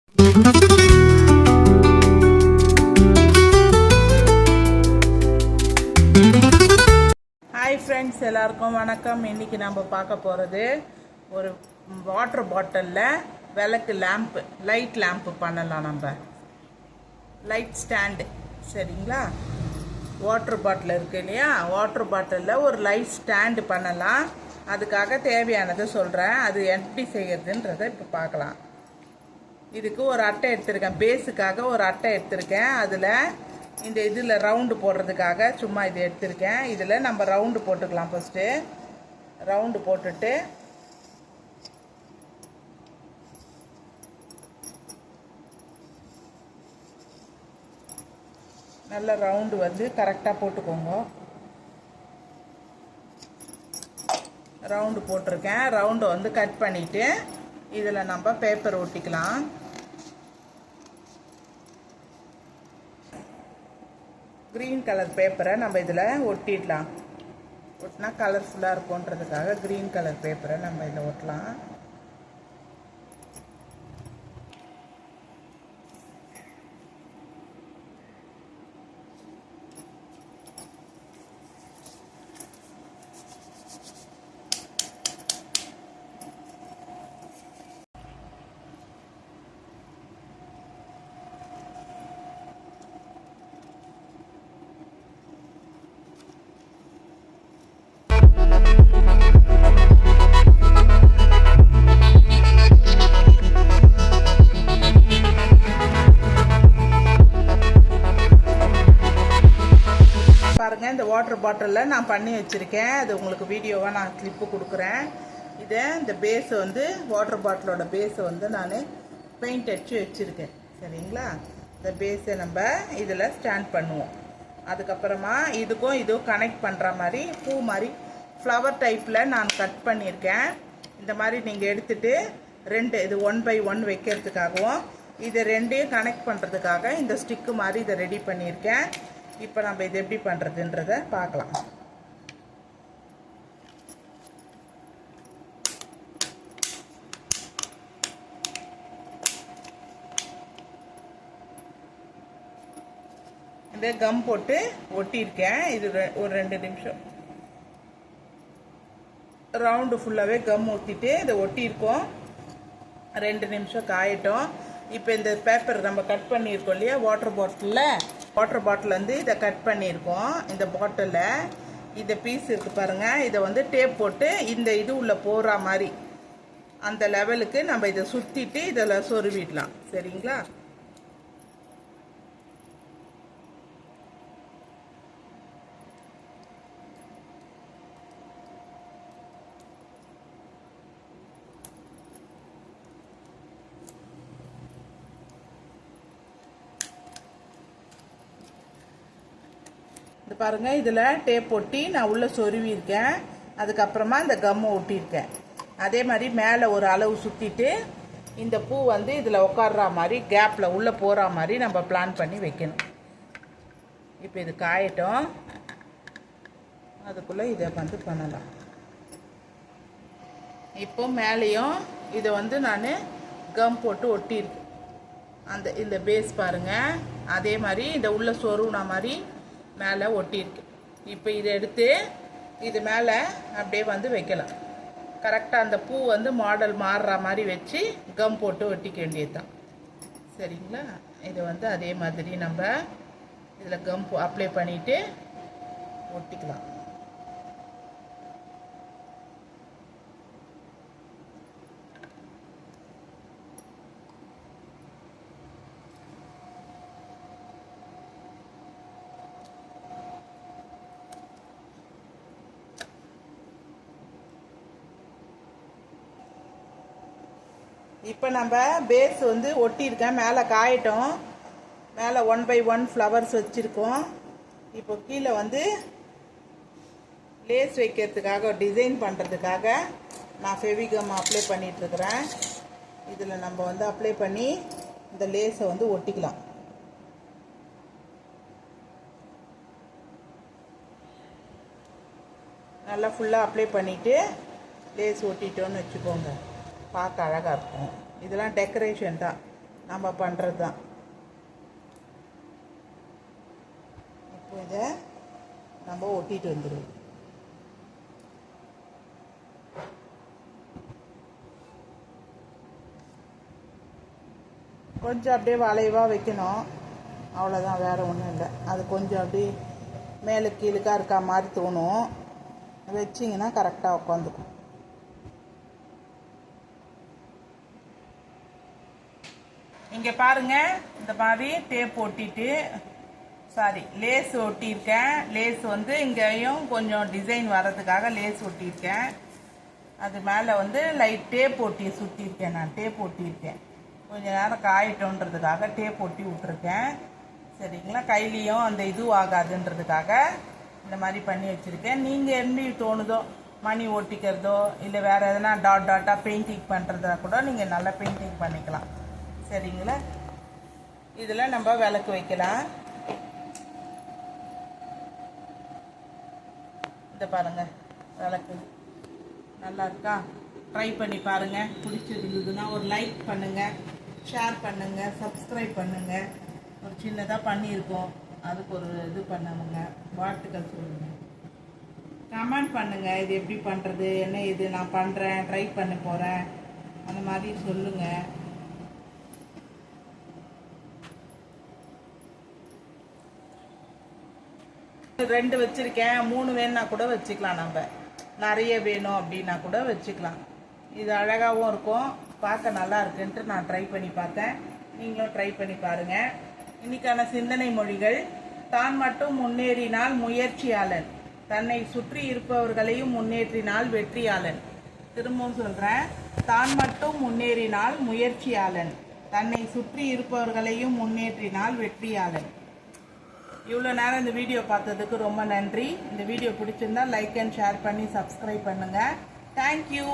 Hi friends, எல்லாருக்கும் வணக்கம். இன்றைக்கி நம்ம பார்க்க போகிறது ஒரு வாட்டர் பாட்டிலில் விளக்கு லேம்ப்பு, லைட் லேம்ப்பு பண்ணலாம். நம்ம லைட் ஸ்டாண்டு, சரிங்களா? வாட்டர் பாட்டில் இருக்குது இல்லையா, வாட்டர் பாட்டிலில் ஒரு லைட் ஸ்டாண்டு பண்ணலாம். அதுக்காக தேவையானதை சொல்கிறேன். அது எப்படி செய்யறதுன்றதை இப்போ பார்க்கலாம். இதுக்கு ஒரு அட்டை எடுத்திருக்கேன், பேஸுக்காக ஒரு அட்டை எடுத்திருக்கேன். அதில் இந்த இதில் ரவுண்டு போடுறதுக்காக சும்மா இது எடுத்திருக்கேன். இதில் நம்ம ரவுண்டு போட்டுக்கலாம். ஃபஸ்ட்டு ரவுண்டு போட்டுட்டு நல்ல ரவுண்டு வந்து கரெக்டாக போட்டுக்கோங்க. ரவுண்டு போட்டிருக்கேன். ரவுண்டை வந்து கட் பண்ணிவிட்டு இதில் நம்ம பேப்பர் ஒட்டிக்கலாம். க்ரீன் கலர் பேப்பரை நம்ம இதில் ஒட்டிடலாம். ஒட்டினா கலர்ஃபுல்லாக இருக்கும்ன்றதுக்காக க்ரீன் கலர் பேப்பரை நம்ம இதில் ஒட்டலாம். பாருங்கள், இந்த வாட்டர் பாட்டிலில் நான் பண்ணி வச்சுருக்கேன். அது உங்களுக்கு வீடியோவாக நான் கிளிப்பு கொடுக்குறேன். இந்த பேஸை வந்து வாட்டர் பாட்டிலோட பேஸை வந்து நான் பெயிண்ட் அடித்து வச்சுருக்கேன், சரிங்களா? இந்த பேஸை நம்ம இதில் ஸ்டாண்ட் பண்ணுவோம். அதுக்கப்புறமா இதுவும் கனெக்ட் பண்ணுற மாதிரி பூ மாதிரி ஃப்ளவர் டைப்பில் நான் கட் பண்ணியிருக்கேன். இந்த மாதிரி நீங்கள் எடுத்துகிட்டு இது 1x1 வைக்கிறதுக்காகவும் இதை ரெண்டையும் கனெக்ட் பண்ணுறதுக்காக இந்த ஸ்டிக்கு மாதிரி இதை ரெடி பண்ணியிருக்கேன். இப்போ நம்ம இது எப்படி பண்ணுறதுன்றதை பார்க்கலாம். இந்த கம் போட்டு ஒட்டியிருக்கேன். இது ஒரு 2 நிமிஷம் ரவுண்டு ஃபுல்லாகவே கம் ஊற்றிட்டு இதை ஒட்டியிருக்கோம். 2 நிமிஷம் காயட்டும். இப்போ இந்த பேப்பர் நம்ம கட் பண்ணியிருக்கோம் இல்லையா, வாட்டர் பாட்டில் வந்து இதை கட் பண்ணியிருக்கோம். இந்த பாட்டிலில் இந்த பீஸ் இருக்குது பாருங்கள், இதை வந்து டேப் போட்டு இந்த இது உள்ளே போகிற மாதிரி அந்த லெவலுக்கு நம்ம இதை சுற்றிட்டு இதில் சொருவிடலாம், சரிங்களா? இது பாருங்கள், இதில் டேப் ஒட்டி நான் உள்ளே சொருவியிருக்கேன். அதுக்கப்புறமா இந்த கம்மை ஒட்டியிருக்கேன். அதே மாதிரி மேலே ஒரு அளவு சுற்றிட்டு இந்த பூ வந்து இதில் உட்கார்ற மாதிரி கேப்பில் உள்ளே போகிற மாதிரி நம்ம பிளான் பண்ணி வைக்கணும். இப்போ இது காயட்டும், அதுக்குள்ளே இதை வந்து பண்ணலாம். இப்போ மேலேயும் இதை வந்து நான் கம் போட்டு ஒட்டியிருக்கேன். இந்த பேஸ் பாருங்கள், அதே மாதிரி இந்த உள்ள சொருவுன மாதிரி மேலே ஒட்டியிருக்கு. இப்போ இதை எடுத்து இது மேலே அப்படியே வந்து வைக்கலாம். கரெக்டாக அந்த பூ வந்து மாடல் மாறுற மாதிரி வச்சு கம் போட்டு ஒட்டிக்க வேண்டியது தான், சரிங்களா? இதை வந்து அதே மாதிரி நம்ம இதில் கம் அப்ளை பண்ணிவிட்டு ஒட்டிக்கலாம். இப்போ நம்ம பேஸ் வந்து ஒட்டியிருக்கேன். மேலே காயட்டும். மேலே 1x1 ஃப்ளவர்ஸ் வச்சுருக்கோம். இப்போ கீழே வந்து லேஸ் வைக்கிறதுக்காக டிசைன் பண்ணுறதுக்காக நான் ஃபெவிகம் அப்ளை பண்ணிகிட்ருக்கிறேன். இதில் நம்ம வந்து அப்ளை பண்ணி இந்த லேஸை வந்து ஒட்டிக்கலாம். நல்லா ஃபுல்லாக அப்ளை பண்ணிவிட்டு லேஸ் ஒட்டிட்டோன்னு வச்சுக்கோங்க, பார்க்க அழகாக இருக்கும். இதெல்லாம் டெக்கரேஷன் தான். நம்ம பண்ணுறது தான். இப்போ இதை நம்ம ஒட்டிட்டு வந்துடுவோம். கொஞ்சம் அப்படியே வளைவாக வைக்கணும், அவ்வளோதான், வேறு ஒன்றும் இல்லை. அது கொஞ்சம் அப்படியே மேலே கீழுக்காக இருக்கா மாதிரி தோணும், வச்சிங்கன்னா கரெக்டாக உட்காந்துக்கும். இங்கே பாருங்கள், இந்த மாதிரி டேப் ஒட்டிட்டு, சாரி லேஸ் ஒட்டியிருக்கேன். லேஸ் வந்து இங்கேயும் கொஞ்சம் டிசைன் வர்றதுக்காக லேஸ் ஒட்டியிருக்கேன். அது மேலே வந்து லைட் டேப் ஒட்டி சுற்றியிருக்கேன். நான் டேப் ஒட்டியிருக்கேன், கொஞ்சம் நேரம் காயிட்டோன்றதுக்காக டேப் ஒட்டி விட்ருக்கேன். சரிங்களா, கையிலையும் அந்த இது ஆகாதுன்றதுக்காக இந்த மாதிரி பண்ணி வச்சுருக்கேன். நீங்கள் எப்படி தோணுதோ மணி ஒட்டிக்கிறதோ இல்லை வேறு எதனா டாட்டாக பெயிண்டிங் பண்ணுறதா கூட நீங்கள் நல்லா பெயிண்டிங் பண்ணிக்கலாம். சரிங்களா, இதில் நம்ம விளக்கு வைக்கலாம். இதை பாருங்கள், விளக்கு நல்லா இருக்கா? ட்ரை பண்ணி பாருங்கள். பிடிச்சிருந்ததுன்னா ஒரு லைக் பண்ணுங்கள், ஷேர் பண்ணுங்கள், சப்ஸ்கிரைப் பண்ணுங்கள். ஒரு சின்னதாக பண்ணியிருக்கோம், அதுக்கு ஒரு இது பண்ணுங்க, வாழ்த்துக்கள் சொல்லுங்கள், கமெண்ட் பண்ணுங்கள். இது எப்படி பண்ணுறது, என்ன இது நான் பண்ணுறேன், ட்ரை பண்ண போகிறேன், அந்த மாதிரி சொல்லுங்கள். ரெண்டு வச்சுருக்கேன், 3 வேணுன்னா கூட வச்சுக்கலாம். நம்ம நிறைய வேணும் அப்படின்னா கூட வச்சுக்கலாம். இது அழகாகவும் இருக்கும், பார்க்க நல்லா இருக்குன்ட்டு நான் ட்ரை பண்ணி பார்த்தேன். நீங்களும் ட்ரை பண்ணி பாருங்கள். இன்னைக்கான சிந்தனை மொழிகள்: தான் மட்டும் முன்னேறினால் முயற்சியாளன், தன்னை சுற்றி இருப்பவர்களையும் முன்னேற்றினால் வெற்றியாளன். திரும்பவும் சொல்கிறேன், தான் மட்டும் முன்னேறினால் முயற்சியாளன், தன்னை சுற்றி இருப்பவர்களையும் முன்னேற்றினால் வெற்றியாளன். இவ்வளோ நேரம் இந்த வீடியோ பார்த்ததுக்கு ரொம்ப நன்றி. இந்த வீடியோ பிடிச்சிருந்தா லைக் அண்ட் ஷேர் பண்ணி சப்ஸ்கிரைப் பண்ணுங்கள். தேங்க்யூ.